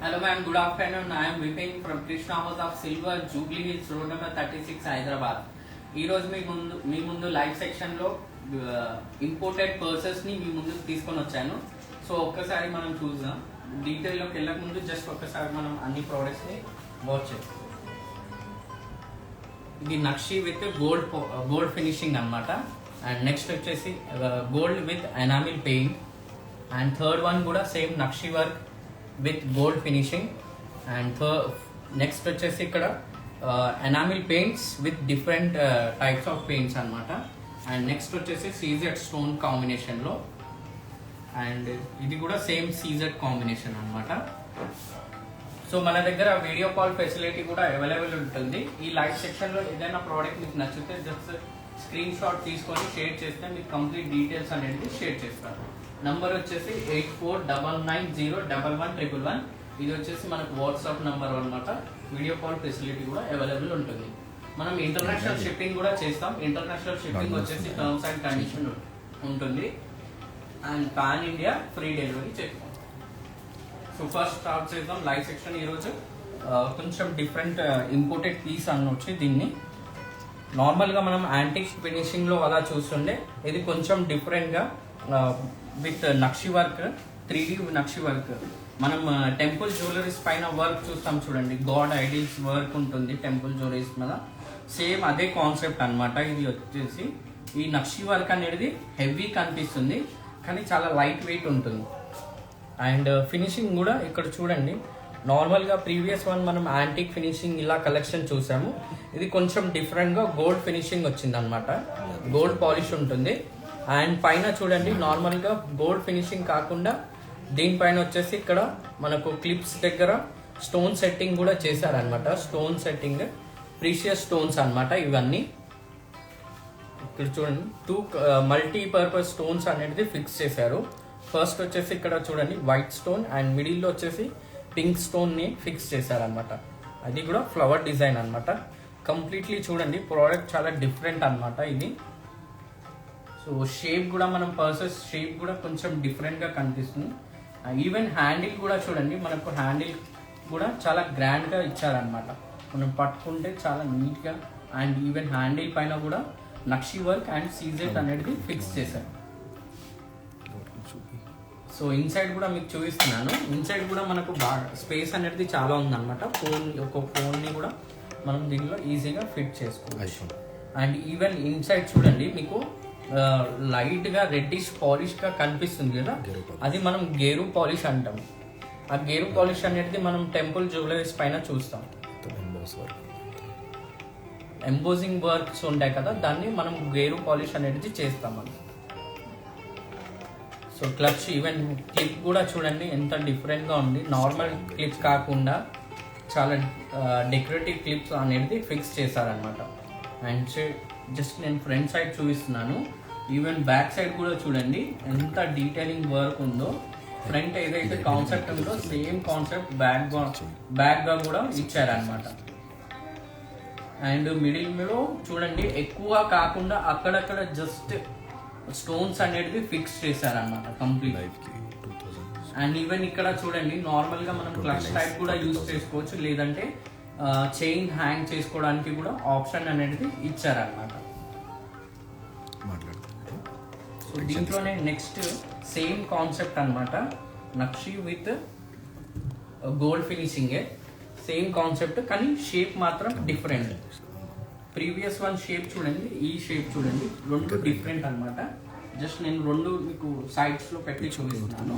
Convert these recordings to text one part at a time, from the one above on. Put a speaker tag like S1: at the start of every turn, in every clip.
S1: Hello ma'am, good afternoon. I am Vipin from Krishna House of Silver, Jubilee Hills, road number 36, Hyderabad. ఈ రోజు మీ ముందు live section లో imported purses ని మీ ముందు తీసుకొని వచ్చాను. సో ఒక్కసారి మనం చూద్దాం. డీటెయిల్ లోకి వెళ్ళక ముందు జస్ట్ ఒక్కసారి మనం అన్ని ప్రోడక్ట్స్ ని వాచ్ చేద్దాం. ఇది నక్షి విత్ గోల్డ్ ఫినిషింగ్ అన్నమాట. అండ్ నెక్స్ట్ వచ్చేసి gold with enamel paint. And third one కూడా same nakshi work with gold finishing. And next వచ్చేసి ఇక్కడ enamel paints with different types of paints అన్నమాట. అండ్ నెక్స్ట్ వచ్చేసి సీజెడ్ స్టోన్ కాంబినేషన్లో. అండ్ ఇది కూడా సేమ్ సీజెడ్ కాంబినేషన్ అన్నమాట. సో మన దగ్గర వీడియో కాల్ ఫెసిలిటీ కూడా అవైలబుల్ ఉంటుంది. ఈ లైవ్ సెక్షన్లో ఏదైనా ప్రోడక్ట్ మీకు నచ్చితే జస్ట్ స్క్రీన్ షాట్ తీసుకొని షేర్ చేస్తే మీకు కంప్లీట్ డీటెయిల్స్ అనేది షేర్ చేస్తారు. నంబర్ వచ్చేసి 8499011111. ఇది వచ్చేసి మనకు వాట్సాప్ నంబర్ అన్నమాట. వీడియో కాల్ ఫెసిలిటీ కూడా అవైలబుల్ ఉంటుంది. మనం ఇంటర్నేషనల్ షిప్పింగ్ కూడా చేస్తాం. ఇంటర్నేషనల్ షిప్పింగ్ వచ్చేసి టర్మ్స్ అండ్ కండిషన్ ఉంటుంది. And pan India free delivery చేస్తాం. సో ఫస్ట్ స్టార్ట్ చేద్దాం లైవ్ సెక్షన్. ఈరోజు కొంచెం డిఫరెంట్ ఇంపోర్టెడ్ పీస్ అనొచ్చి దీన్ని నార్మల్గా మనం యాంటిక్ ఫినిషింగ్లో అలా చూస్తుండే ఇది కొంచెం డిఫరెంట్గా with nakshi work, 3D nakshi work. మనం టెంపుల్ జ్యువెలరీస్ పైన వర్క్ చూస్తాం చూడండి, గాడ్ ఐడిల్స్ వర్క్ ఉంటుంది టెంపుల్ జ్యువెలరీస్ మీద. సేమ్ అదే కాన్సెప్ట్ అన్నమాట. ఇది వచ్చేసి ఈ నక్షి వర్క్ అనేది హెవీ కనిపిస్తుంది కానీ చాలా లైట్ వెయిట్ ఉంటుంది. అండ్ ఫినిషింగ్ కూడా ఇక్కడ చూడండి, నార్మల్గా ప్రీవియస్ వన్ మనం యాంటిక్ ఫినిషింగ్ ఇలా కలెక్షన్ చూసాము. ఇది కొంచెం డిఫరెంట్గా గోల్డ్ ఫినిషింగ్ వచ్చింది అనమాట. గోల్డ్ పాలిష్ ఉంటుంది. అండ్ పైన చూడండి నార్మల్గా గోల్డ్ ఫినిషింగ్ కాకుండా దీనిపైన వచ్చేసి ఇక్కడ మనకు క్లిప్స్ దగ్గర స్టోన్ సెట్టింగ్ కూడా చేశారనమాట. స్టోన్ సెట్టింగ్ ప్రీషియస్ స్టోన్స్ అన్నమాట ఇవన్నీ. ఇక్కడ చూడండి 2 మల్టీపర్పస్ స్టోన్స్ అనేది ఫిక్స్ చేశారు. ఫస్ట్ వచ్చేసి ఇక్కడ చూడండి వైట్ స్టోన్ అండ్ మిడిల్లో వచ్చేసి పింక్ స్టోన్ ని ఫిక్స్ చేశారనమాట. అది కూడా ఫ్లవర్ డిజైన్ అన్నమాట. కంప్లీట్లీ చూడండి ప్రోడక్ట్ చాలా డిఫరెంట్ అన్నమాట ఇది. సో షేప్ కూడా మనం పర్సెస్ షేప్ కూడా కొంచెం డిఫరెంట్గా కనిపిస్తుంది. ఈవెన్ హ్యాండిల్ కూడా చూడండి, మనకు హ్యాండిల్ కూడా చాలా గ్రాండ్గా ఇచ్చారనమాట. మనం పట్టుకుంటే చాలా నీట్గా. అండ్ ఈవెన్ హ్యాండిల్ పైన కూడా నక్షి వర్క్ అండ్ సీజెట్ అనేది ఫిక్స్ చేశారు. సో ఇన్సైడ్ కూడా మీకు చూపిస్తున్నాను. ఇన్సైడ్ కూడా మనకు బాగా స్పేస్ అనేది చాలా ఉందన్నమాట. ఫోన్ని కూడా మనం దీనిలో ఈజీగా ఫిట్ చేసుకోవచ్చు. అండ్ ఈవెన్ ఇన్సైడ్ చూడండి మీకు లైట్ గా రెడ్డిష్ పాలిష్ గా కనిపిస్తుంది కదా, అది మనం గేరు పాలిష్ అంటాం. ఆ గేరు పాలిష్ అనేది మనం టెంపుల్ జ్యువెలరీస్ పైన చూస్తాం. ఎంబోజింగ్ వర్క్స్ ఉంటాయి కదా, దాన్ని మనం గేరు పాలిష్ అనేది చేస్తాం మనం. సో క్లచ్ ఈవెన్ క్లిప్ కూడా చూడండి ఎంత డిఫరెంట్ గా ఉంది. నార్మల్ క్లిప్స్ కాకుండా చాలా డెకరేటివ్ క్లిప్స్ అనేది ఫిక్స్ చేశారనమాట. అండ్ జస్ట్ నేను ఫ్రంట్ సైడ్ చూపిస్తున్నాను. ఈవెన్ బ్యాక్ సైడ్ కూడా చూడండి ఎంత డీటెయిలింగ్ వర్క్ ఉందో. ఫ్రంట్ ఏదైతే కాన్సెప్ట్ ఉందో సేమ్ కాన్సెప్ట్ బ్యాక్ గా కూడా ఇచ్చారనమాట. అండ్ మిడిల్ లో చూడండి ఎక్కువ కాకుండా అక్కడక్కడ జస్ట్ స్టోన్స్ అనేది ఫిక్స్ చేశారనమాట కంప్లీట్. అండ్ ఈవెన్ ఇక్కడ చూడండి నార్మల్ గా మనం క్లచ్ టైప్ కూడా యూజ్ చేసుకోవచ్చు, లేదంటే చైన్ హ్యాంగ్ చేసుకోవడానికి కూడా ఆప్షన్ అనేది ఇచ్చారనమాట. సో దీంట్లోనే నెక్స్ట్ సేమ్ కాన్సెప్ట్ అనమాట, nakshi with gold finishing. Same concept కానీ షేప్ మాత్రం డిఫరెంట్. ప్రీవియస్ వన్ షేప్ చూడండి, ఈ షేప్ చూడండి, రెండు డిఫరెంట్ అనమాట. జస్ట్ నేను రెండు మీకు సైడ్స్ లో పెట్టి చూపిస్తున్నాను.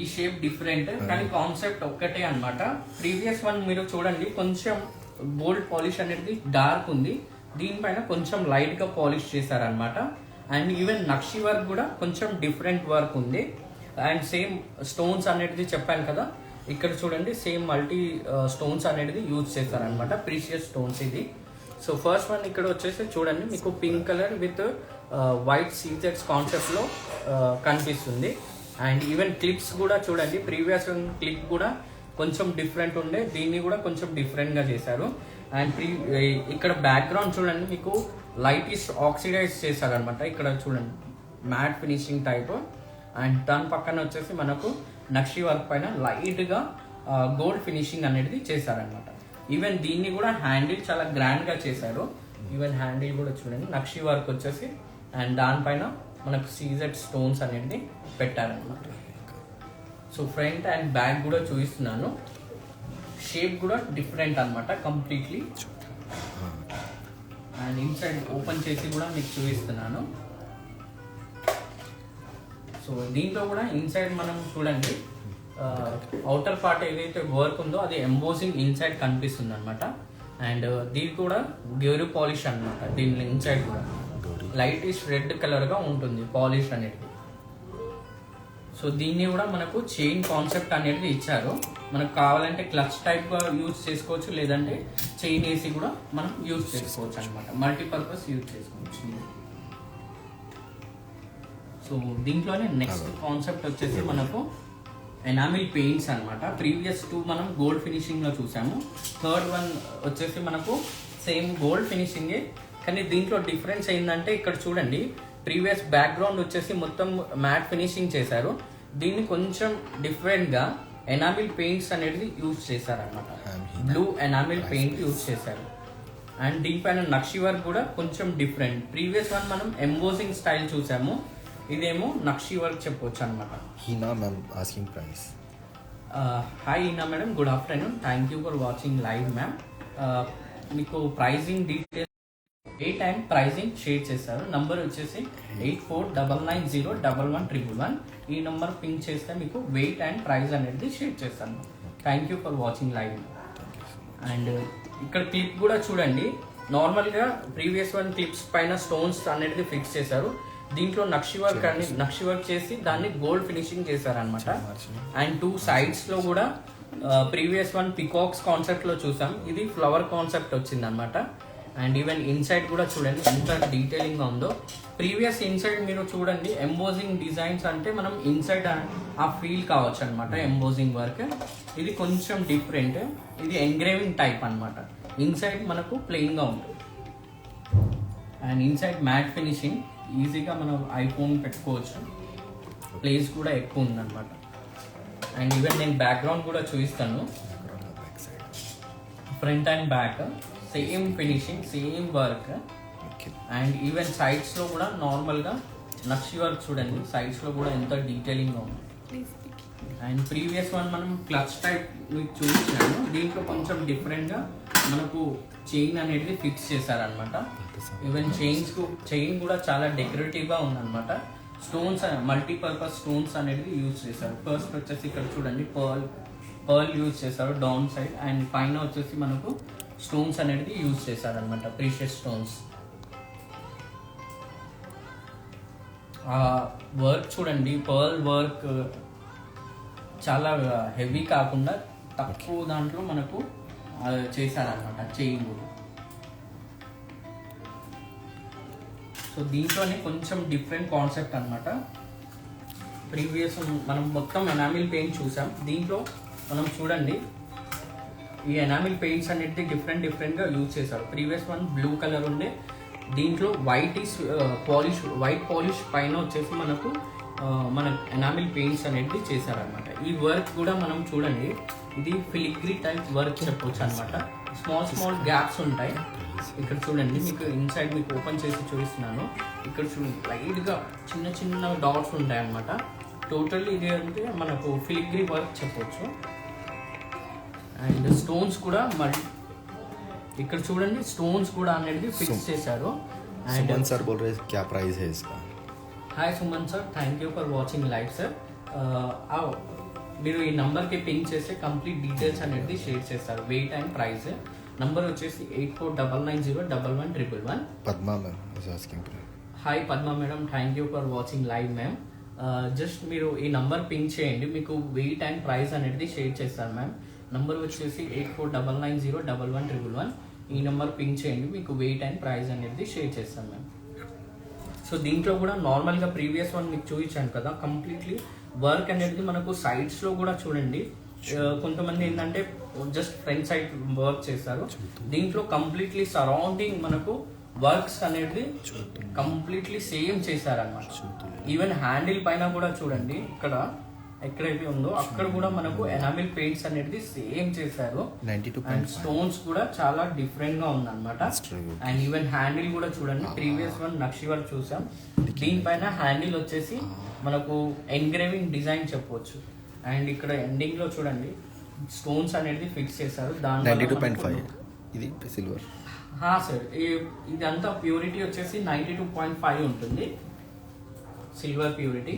S1: ఈ షేప్ డిఫరెంట్ కానీ కాన్సెప్ట్ ఒక్కటే అన్నమాట. ప్రీవియస్ వన్ మీరు చూడండి కొంచెం గోల్డ్ పాలిష్ అనేది డార్క్ ఉంది, దీనిపైన కొంచెం లైట్ గా పాలిష్ చేశారనమాట. అండ్ ఈవెన్ నక్షి వర్క్ కూడా కొంచెం డిఫరెంట్ వర్క్ ఉంది. అండ్ సేమ్ స్టోన్స్ అనేది చెప్పాను కదా, ఇక్కడ చూడండి సేమ్ మల్టీ స్టోన్స్ అనేది యూజ్ చేశారనమాట, ప్రీషియస్ స్టోన్స్ ఇది. సో ఫస్ట్ వన్ ఇక్కడ వచ్చేసి చూడండి మీకు పింక్ కలర్ విత్ వైట్ సీజెట్స్ కాన్సెప్ట్ లో కనిపిస్తుంది. అండ్ ఈవెన్ క్లిప్స్ కూడా చూడండి, ప్రీవియస్ క్లిప్ కూడా కొంచెం డిఫరెంట్ ఉండే, దీన్ని కూడా కొంచెం డిఫరెంట్ గా చేశారు. అండ్ ఇక్కడ బ్యాక్గ్రౌండ్ చూడండి మీకు లైట్ ఆక్సిడైజ్ చేశారనమాట. ఇక్కడ చూడండి మ్యాట్ ఫినిషింగ్ టైప్. అండ్ దాని పక్కన వచ్చేసి మనకు నక్షి వర్క్ పైన లైట్గా గోల్డ్ ఫినిషింగ్ అనేది చేశారనమాట. ఈవెన్ దీన్ని కూడా హ్యాండిల్ చాలా గ్రాండ్గా చేశారు. ఈవెన్ హ్యాండిల్ కూడా చూడండి నక్షి వర్క్ వచ్చేసి, అండ్ దానిపైన మనకు సీజెడ్ స్టోన్స్ అనేది పెట్టారనమాట. సో ఫ్రంట్ అండ్ బ్యాక్ కూడా చూపిస్తున్నాను. షేప్ కూడా డిఫరెంట్ అనమాట కంప్లీట్లీ. అండ్ ఇన్సైడ్ ఓపెన్ చేసి కూడా మీకు చూపిస్తున్నాను. సో దీంట్లో కూడా ఇన్సైడ్ మనం చూడండి అవుటర్ పార్ట్ ఏదైతే వర్క్ ఉందో అది ఎంబోజింగ్ ఇన్సైడ్ కనిపిస్తుంది అనమాట. అండ్ దీనికి కూడా గ్యూరి పాలిష్ అనమాట. దీని ఇన్సైడ్ కూడా లైట్ ఇష్ రెడ్ కలర్గా ఉంటుంది పాలిష్ అనేది. సో దీన్ని కూడా మనకు చైన్ కాన్సెప్ట్ అనేది ఇచ్చారు. మనకు కావాలంటే క్లచ్ టైప్గా యూజ్ చేసుకోవచ్చు, లేదంటే చైన్ వేసి కూడా మనం యూజ్ చేసుకోవచ్చు అనమాట. మల్టీపర్పస్ యూజ్ చేసుకోవచ్చు. సో దీంట్లోనే నెక్స్ట్ కాన్సెప్ట్ వచ్చేసి మనకు ఎనామిల్ పెయింట్స్ అనమాట. ప్రీవియస్ 2 మనం గోల్డ్ ఫినిషింగ్లో చూసాము. థర్డ్ వన్ వచ్చేసి మనకు సేమ్ గోల్డ్ ఫినిషింగే, కానీ దీంట్లో డిఫరెన్స్ ఏంటంటే ఇక్కడ చూడండి ప్రీవియస్ బ్యాక్గ్రౌండ్ వచ్చేసి మొత్తం మ్యాట్ ఫినిషింగ్ చేశారు. దీన్ని కొంచెం డిఫరెంట్గా ఎనామిల్ పెయింట్స్ అనేది యూజ్ చేశారనమాట. బ్లూ ఎనామిల్ పెయింట్ యూజ్ చేశారు. అండ్ దీనిపైన నక్షి వర్క్ కూడా కొంచెం డిఫరెంట్. ప్రీవియస్ వన్ మనం ఎంబోజింగ్ స్టైల్ చూసాము, ఇదేమో నక్షి వర్క్ చెప్పవచ్చు అనమాట.
S2: Heena ma'am asking price.
S1: Hi Heena madam, good afternoon. Thank you for watching live ma'am. మీకు pricing details weight and pricing share చేస్తారు. నంబర్ వచ్చేసి 8499011111. ఈ నెంబర్ పింక్ చేస్తే మీకు వెయిట్ అండ్ ప్రైస్ అనేది షేర్ చేస్తాను. Thank you for watching live. And ఇక్కడ clip కూడా చూడండి, నార్మల్గా ప్రీవియస్ వన్ క్లిప్స్ పైన స్టోన్స్ అనేది ఫిక్స్ చేశారు. దీంట్లో నక్షి వర్క్ చేసి దాన్ని గోల్డ్ ఫినిషింగ్ చేశారనమాట. అండ్ 2 sides లో కూడా ప్రీవియస్ వన్ పికాక్స్ కాన్సెప్ట్ లో చూసాం, ఇది ఫ్లవర్ కాన్సెప్ట్ వచ్చింది అనమాట. అండ్ ఈవెన్ ఇన్సైడ్ కూడా చూడండి ఎంత డీటెయిలింగ్ గా ఉందో. ప్రీవియస్ ఇన్సైడ్ మీరు చూడండి ఎంబోజింగ్ డిజైన్స్ అంటే మనం ఇన్సైడ్ ఆ ఫీల్ కావచ్చు అనమాట. ఎంబోజింగ్ వర్క్ ఇది కొంచెం డిఫరెంట్, ఇది ఎంగ్రేవింగ్ టైప్ అనమాట. ఇన్సైడ్ మనకు ప్లెయిన్ గా ఉంటుంది. అండ్ ఇన్సైడ్ మ్యాట్ ఫినిషింగ్, ఈజీగా మనం ఐఫోన్ పెట్టుకోవచ్చు, ప్లేస్ కూడా ఎక్కువ ఉందన్నమాట. అండ్ ఈవెన్ నేను బ్యాక్గ్రౌండ్ కూడా చూపిస్తాను. Front and back same finishing, same work. And even sides లో కూడా నార్మల్ గా నక్షి వర్క్ చూడండి, సైడ్స్ లో కూడా ఎంత డీటెయిలింగ్ గా ఉంది. అండ్ ప్రీవియస్ వన్ మనం క్లచ్ టైప్ మీకు చూపించాను, దీంట్లో కొంచెం డిఫరెంట్ గా మనకు చైన్ అనేది ఫిక్స్ చేశారనమాట. ఈవెన్ చైన్ కూడా చాలా డెకరేటివ్ గా ఉందన్నమాట. స్టోన్స్ మల్టీపర్పస్ స్టోన్స్ అనేది యూజ్ చేశారు. ఫస్ట్ వచ్చేసి ఇక్కడ చూడండి పర్ల్ యూజ్ చేశారు డౌన్ సైడ్, అండ్ పైన వచ్చేసి మనకు స్టోన్స్ అనేది యూజ్ చేశారనమాట, ప్రీషియస్ స్టోన్స్. వర్క్ చూడండి, పర్ల్ వర్క్ చాలా హెవీ కాకుండా తక్కువ దాంట్లో మనకు చేశారనమాట చైన్ కూడా. సో దీంట్లోనే కొంచెం డిఫరెంట్ కాన్సెప్ట్ అనమాట. ప్రీవియస్ మనం మొత్తం ఎనామిల్ పెయింట్ చూసాం, దీంట్లో మనం చూడండి ఈ ఎనామిల్ పెయింట్స్ అనేది డిఫరెంట్గా యూజ్ చేశారు. ప్రీవియస్ వన్ బ్లూ కలర్ ఉండే, దీంట్లో వైట్ పాలిష్ పైన వచ్చేసి మనకు మన ఎనామిల్ పెయింట్స్ అనేది చేశారనమాట. ఈ వర్క్ కూడా మనం చూడండి, ఇది ఫిలిగ్రీ టైప్ వర్క్ చెప్పొచ్చు అనమాట. స్మాల్ గ్యాప్స్ ఉంటాయి. ఇక్కడ చూడండి, మీకు ఇన్సైడ్ మీకు ఓపెన్ చేసి చూపిస్తున్నాను. ఇక్కడ చూడండి లైట్గా చిన్న డాట్స్ ఉంటాయి అనమాట. టోటల్ ఇది అంటే మనకు ఫిలిగ్రీ వర్క్ చెప్పొచ్చు. అండ్ స్టోన్స్ కూడా ఇక్కడ చూడండి, స్టోన్స్ కూడా అనేది ఫిక్స్ చేశారు.
S2: सुमन सर बोल रहे हैं क्या प्राइस है इसका?
S1: Hi Suman sir, thank you for watching live sir. మీరు ఈ నంబర్కి పింక్ చేస్తే కంప్లీట్ డీటెయిల్స్ అనేది షేర్ చేస్తారు, వెయిట్ అండ్ ప్రైస్. నంబర్ వచ్చేసి 8499011111.
S2: Padma ma'am is asking.
S1: Hi Padma madam, thank you for watching live ma'am. Just మీరు ఈ నంబర్ పింక్ చేయండి, మీకు వెయిట్ అండ్ ప్రైస్ అనేది షేర్ చేస్తాను మ్యామ్. నంబర్ వచ్చేసి 8499011111. ఈ నెంబర్ పింక్ చేయండి, మీకు వెయిట్ అండ్ ప్రైస్ అనేది షేర్ చేస్తాను మ్యామ్. సో దీంట్లో కూడా నార్మల్గా ప్రీవియస్ వన్ మీకు చూపించాను కదా, కంప్లీట్లీ వర్క్ అనేది మనకు సైడ్స్లో కూడా చూడండి. కొంతమంది ఏంటంటే జస్ట్ ఫ్రంట్ సైడ్ వర్క్ చేస్తారు, దీంట్లో కంప్లీట్లీ సరౌండింగ్ మనకు వర్క్స్ అనేది కంప్లీట్లీ సేమ్ చేశారన్నమాట. ఈవెన్ హ్యాండిల్ పైన కూడా చూడండి, ఇక్కడ ఎక్కడైతే ఉందో అక్కడ కూడా మనకు ఎనామిల్ పెయింట్స్ అనేది సేమ్ చేశారు. అండ్ స్టోన్స్ కూడా చాలా డిఫరెంట్ గా ఉందన్నమాట. అండ్ ఈవెన్ హ్యాండిల్ కూడా చూడండి, ప్రీవియస్ వన్ నక్షి వర్క్ చూసాం, దీనిపైన హ్యాండిల్ వచ్చేసి మనకు ఎన్గ్రేవింగ్ డిజైన్ చెప్పవచ్చు. అండ్ ఇక్కడ ఎండింగ్ లో చూడండి స్టోన్స్ అనేది ఫిక్స్ చేశారు. దాని
S2: 92.5 ఇది సిల్వర్.
S1: సార్ ఇదంతా ప్యూరిటీ వచ్చేసి 92.5 ఉంటుంది, సిల్వర్ ప్యూరిటీ.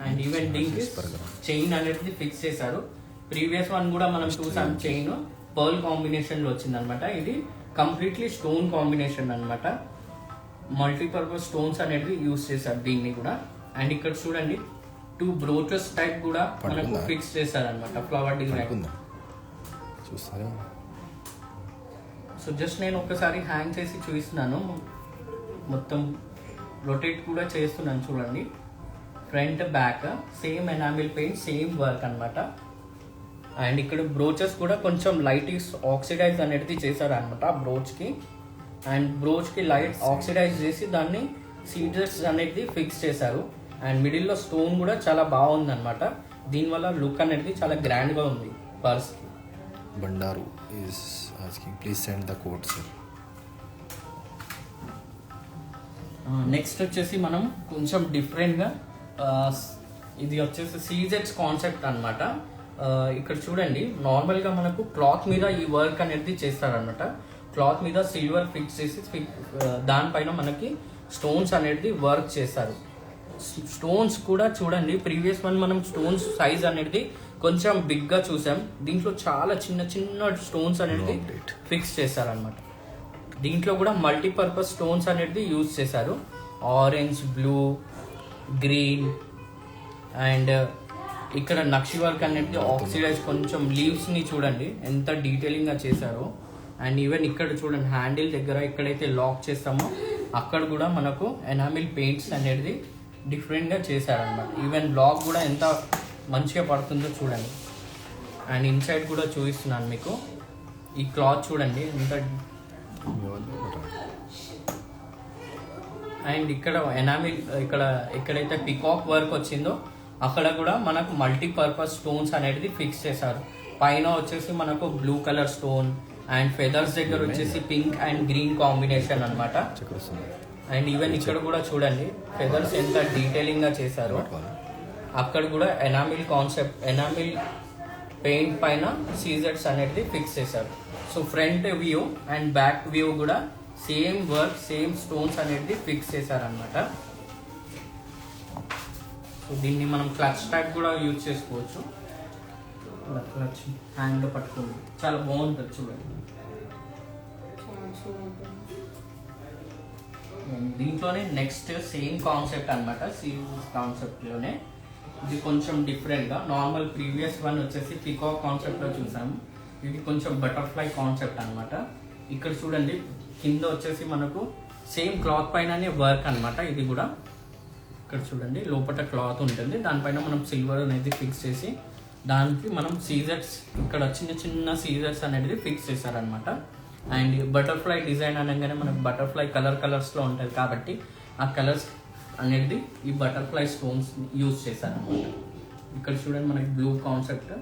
S1: అండ్ ఈవెన్ దీనికి చైన్ అనేది ఫిక్స్ చేశారు. ప్రీవియస్ వన్ కూడా మనం చూసాం, చైన్ పర్ల్ కాంబినేషన్ లో వచ్చింది అనమాట. ఇది కంప్లీట్లీ స్టోన్ కాంబినేషన్ అన్నమాట. మల్టీపర్పస్ స్టోన్స్ అనేది యూస్ చేశారు దీన్ని కూడా. అండ్ ఇక్కడ చూడండి 2 బ్రోచెస్ టైప్ కూడా మనకు ఫిక్స్ చేశారు అనమాట, ఫ్లవర్ డిజైన్.
S2: చూస్తారా?
S1: సో జస్ట్ నేను ఒకసారి హ్యాంగ్ చేసి చూపిస్తున్నాను, మొత్తం రొటేట్ కూడా చేస్తున్నాను చూడండి. Front back same enamel paint, same work అన్నమాట. అండ్ ఇక్కడ బ్రోచెస్ కూడా కొంచెం లైట్ ఆక్సిడైజ్ అనేది చేశారు అనమాట బ్రోచ్ కి. అండ్ బ్రోచ్ కి లైట్ ఆక్సిడైజ్ చేసి దాన్ని సీజర్స్ అనేది ఫిక్స్ చేశారు. అండ్ మిడిల్ లో స్టోన్ కూడా చాలా బాగుంది అనమాట. దీనివల్ల లుక్ అనేది చాలా గ్రాండ్ గా ఉంది purse.
S2: Bandaru is asking please send the code sir.
S1: Next వచ్చేసి మనం కొంచెం డిఫరెంట్గా, ఇది వచ్చేసి సీజెట్స్ కాన్సెప్ట్ అనమాట. ఇక్కడ చూడండి, నార్మల్గా మనకు క్లాత్ మీద ఈ వర్క్ అనేది చేస్తారనమాట. క్లాత్ మీద సిల్వర్ ఫిక్స్ చేసి దానిపైన మనకి స్టోన్స్ అనేది వర్క్ చేస్తారు. స్టోన్స్ కూడా చూడండి, ప్రీవియస్ వన్ మనం స్టోన్స్ సైజ్ అనేది కొంచెం బిగ్గా చూసాం, దీంట్లో చాలా చిన్న చిన్న స్టోన్స్ అనేది ఫిక్స్ చేశారనమాట. దీంట్లో కూడా మల్టీపర్పస్ స్టోన్స్ అనేది యూజ్ చేశారు. Orange, blue, green. అండ్ ఇక్కడ నక్షి వర్క్ అనేది ఆక్సిడైజ్ కొంచెం లీవ్స్ని చూడండి ఎంత డీటెయిలింగ్గా చేశారో. అండ్ ఈవెన్ ఇక్కడ చూడండి హ్యాండిల్ దగ్గర ఎక్కడైతే లాక్ చేస్తామో అక్కడ కూడా మనకు ఎనామిల్ పెయింట్స్ అనేది డిఫరెంట్గా చేశారనమాట. ఈవెన్ లాక్ కూడా ఎంత మంచిగా పడుతుందో చూడండి. అండ్ ఇన్సైడ్ కూడా చూపిస్తున్నాను మీకు. ఈ క్లాత్ చూడండి ఎంత. అండ్ ఇక్కడ ఎనామిల్, ఇక్కడ ఎక్కడైతే పికాక్ వర్క్ వచ్చిందో అక్కడ కూడా మనకు మల్టీపర్పస్ స్టోన్స్ అనేది ఫిక్స్ చేశారు. పైన వచ్చేసి మనకు blue colour stone, and feathers దగ్గర వచ్చేసి పింక్ అండ్ గ్రీన్ కాంబినేషన్ అనమాట. అండ్ ఈవెన్ ఇక్కడ కూడా చూడండి ఫెదర్స్ ఎంత డీటెయిలింగ్ గా చేశారు. అక్కడ కూడా ఎనామిల్ కాన్సెప్ట్, ఎనామిల్ పెయింట్ పైన సీజర్స్ అనేది ఫిక్స్ చేశారు. So front view and back view కూడా సేమ్ వర్క్, సేమ్ స్టోన్స్ అనేది ఫిక్స్ చేశారనమాట. సో దీన్ని మనం క్లచ్ టైప్ కూడా యూజ్ చేసుకోవచ్చు. క్లచ్ హ్యాండ్లో పట్టుకోండి, చాలా బాగుంటుంది చూడండి. దీంట్లోనే నెక్స్ట్ సేమ్ కాన్సెప్ట్ అనమాట, సిరీస్ కాన్సెప్ట్లోనే ఇది కొంచెం డిఫరెంట్గా. నార్మల్ ప్రీవియస్ వన్ వచ్చేసి పికాక్ కాన్సెప్ట్లో చూసాము, ఇది కొంచెం బటర్ఫ్లై కాన్సెప్ట్ అనమాట. ఇక్కడ చూడండి కింద వచ్చేసి మనకు సేమ్ క్లాత్ పైననే వర్క్ అనమాట. ఇది కూడా ఇక్కడ చూడండి లోపల క్లాత్ ఉంటుంది, దానిపైన మనం సిల్వర్ అనేది ఫిక్స్ చేసి దానికి మనం సీజర్స్, ఇక్కడ చిన్న చిన్న సీజర్స్ అనేది ఫిక్స్ చేశారనమాట. అండ్ బటర్ఫ్లై డిజైన్ అనగానే మనకు బటర్ఫ్లై కలర్స్లో ఉంటుంది కాబట్టి ఆ కలర్స్ అనేది ఈ బటర్ఫ్లై స్టోన్స్ యూజ్ చేశారనమాట. ఇక్కడ చూడండి మనకి బ్లూ కాన్సెప్ట్,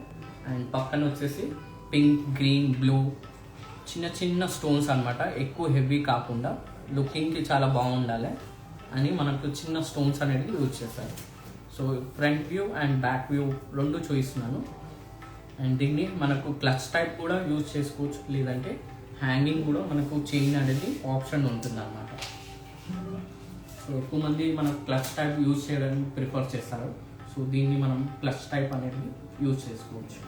S1: అండ్ పక్కన వచ్చేసి పింక్, గ్రీన్, బ్లూ చిన్న చిన్న స్టోన్స్ అనమాట. ఎక్కువ హెవీ కాకుండా లుకింగ్కి చాలా బాగుండాలి అని మనకు చిన్న స్టోన్స్ అనేది యూజ్ చేశారు. So front view and back view రెండు చూపిస్తున్నాను. అండ్ దీన్ని మనకు క్లచ్ టైప్ కూడా యూజ్ చేసుకోవచ్చు, లేదంటే హ్యాంగింగ్ కూడా మనకు చైన్ అనేది ఆప్షన్ ఉంటుంది అన్నమాట. సో ఎక్కువ మంది మనకు క్లచ్ టైప్ యూజ్ చేయడానికి ప్రిఫర్ చేస్తారు. సో దీన్ని మనం క్లచ్ టైప్ అనేది యూజ్ చేసుకోవచ్చు.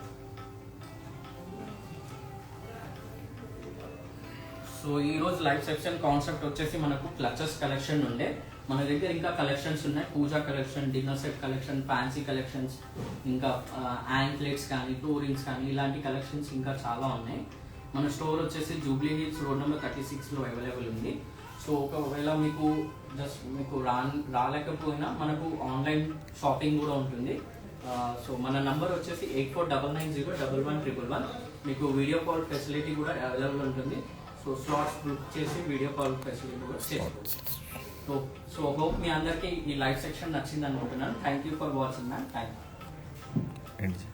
S1: సో ఈరోజు లైవ్ సెక్షన్ కాన్సెప్ట్ వచ్చేసి మనకు క్లచెస్ కలెక్షన్ ఉండే. మన దగ్గర ఇంకా కలెక్షన్స్ ఉన్నాయి, puja collection, dinner set collection, fancy collections, ఇంకా యాంక్లెట్స్ కానీ, టూ రింగ్స్ కానీ ఇలాంటి కలెక్షన్స్ ఇంకా చాలా ఉన్నాయి. మన స్టోర్ వచ్చేసి జూబ్లీ హిల్స్ రోడ్ నెంబర్ 36లో అవైలబుల్ ఉంది. సో ఒకవేళ మీకు రాలేకపోయినా మనకు ఆన్లైన్ షాపింగ్ కూడా ఉంటుంది. సో మన నంబర్ వచ్చేసి 8499011111. మీకు వీడియో కాల్ ఫెసిలిటీ కూడా అవైలబుల్ ఉంటుంది. సో సో స్లాట్స్ బుక్ చేసి వీడియో కాల్ ఫెసిలిటీ కూడా చేసుకోవచ్చు. సో హోప్ మీ అందరికీ ఈ లైవ్ సెక్షన్ నచ్చింది అనుకుంటున్నాను. Thank you for watching ma'am. Thank you.